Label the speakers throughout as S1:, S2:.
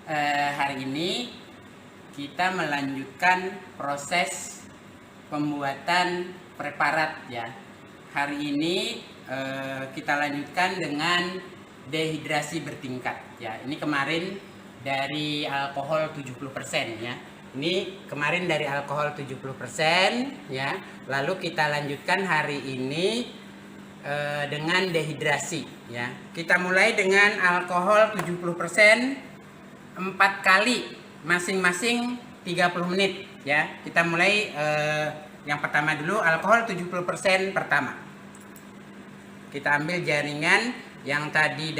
S1: hari ini kita melanjutkan proses pembuatan preparat ya. Hari ini kita lanjutkan dengan dehidrasi bertingkat ya. Ini kemarin dari alkohol 70% ya. Ini kemarin dari alkohol 70% ya. Lalu kita lanjutkan hari ini dengan dehidrasi ya. Kita mulai dengan alkohol 70% 4 kali masing-masing 30 menit ya. Kita mulai yang pertama dulu, alkohol 70% pertama. Kita ambil jaringan yang tadi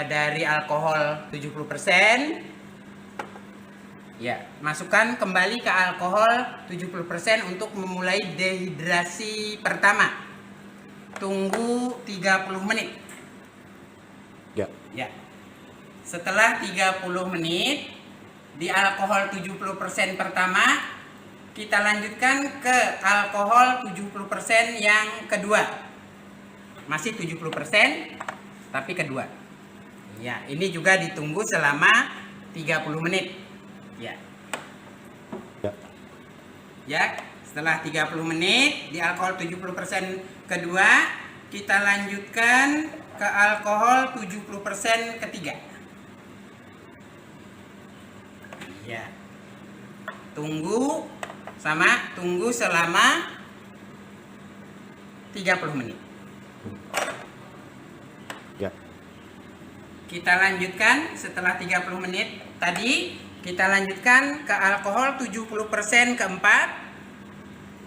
S1: dari alkohol 70% ya, masukkan kembali ke alkohol 70% untuk memulai dehidrasi pertama. Tunggu 30 menit. Ya. Setelah 30 menit di alkohol 70% pertama, kita lanjutkan ke alkohol 70% yang kedua. Masih 70% tapi kedua. Ya, ini juga ditunggu selama 30 menit. Ya, setelah 30 menit di alkohol 70% kedua, kita lanjutkan ke alkohol 70% ketiga. Ya. Tunggu selama 30 menit.
S2: Ya.
S1: Kita lanjutkan setelah 30 menit tadi, kita lanjutkan ke alkohol 70% keempat,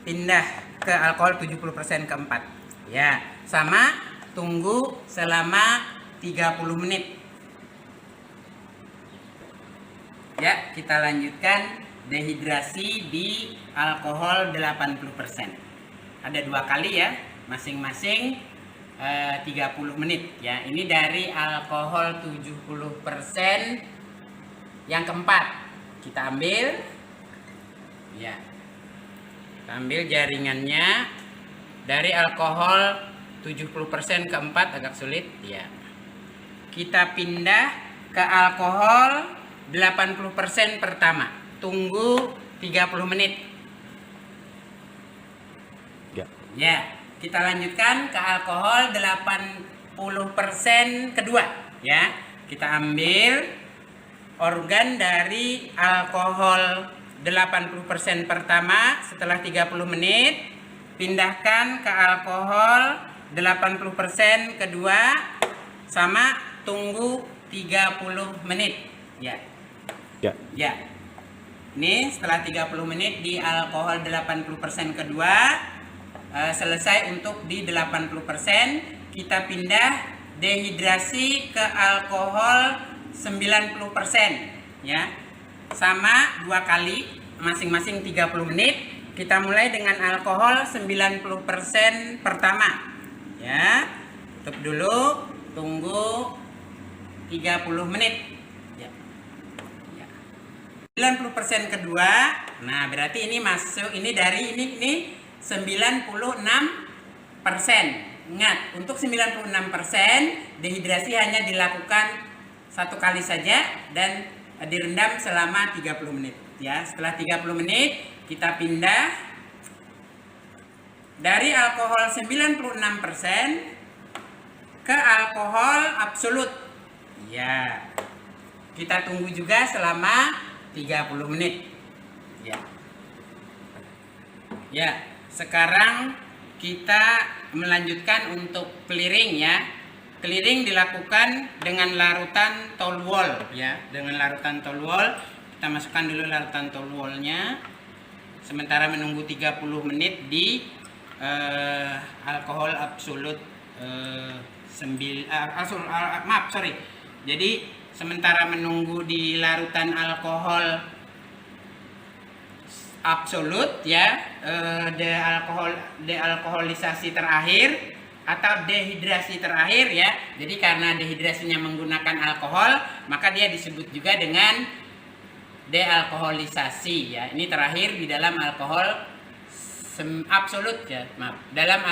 S1: pindah ke alkohol 70% keempat. Ya, sama, tunggu selama 30 menit. Ya, kita lanjutkan dehidrasi di alkohol 80%. Ada 2 kali ya, masing-masing 30 menit ya. Ini dari alkohol 70% yang keempat. Kita ambil ya. Kita ambil jaringannya dari alkohol 70% keempat, agak sulit ya. Kita pindah ke alkohol 80% pertama. Tunggu 30 menit. Ya, kita lanjutkan ke alkohol 80% kedua ya. Kita ambil organ dari alkohol 80% pertama setelah 30 menit, pindahkan ke alkohol 80% kedua, sama, tunggu 30 menit ya. Ini setelah 30 menit di alkohol 80% kedua selesai untuk di 80%, kita pindah dehidrasi ke alkohol 90% ya. Sama 2 kali masing-masing 30 menit. Kita mulai dengan alkohol 90% pertama. Ya. Tutup dulu, tunggu 30 menit. Ya. 90% kedua. Nah, berarti ini masuk, ini dari ini 96%. Ingat, untuk 96% dehidrasi hanya dilakukan 1 kali saja dan direndam selama 30 menit ya. Setelah 30 menit kita pindah dari alkohol 96% ke alkohol absolut ya. Kita tunggu juga selama 30 menit ya. Ya, sekarang kita melanjutkan untuk clearing ya. Clearing dilakukan dengan larutan toluol ya. Dengan larutan toluol, kita masukkan dulu larutan toluolnya. Sementara menunggu 30 menit di alkohol absolut Jadi sementara menunggu di larutan alkohol absolut ya, dealkoholisasi terakhir atau dehidrasi terakhir ya. Jadi karena dehidrasinya menggunakan alkohol, maka dia disebut juga dengan dealkoholisasi ya. Ini terakhir di dalam alkohol absolut ya, maaf, dalam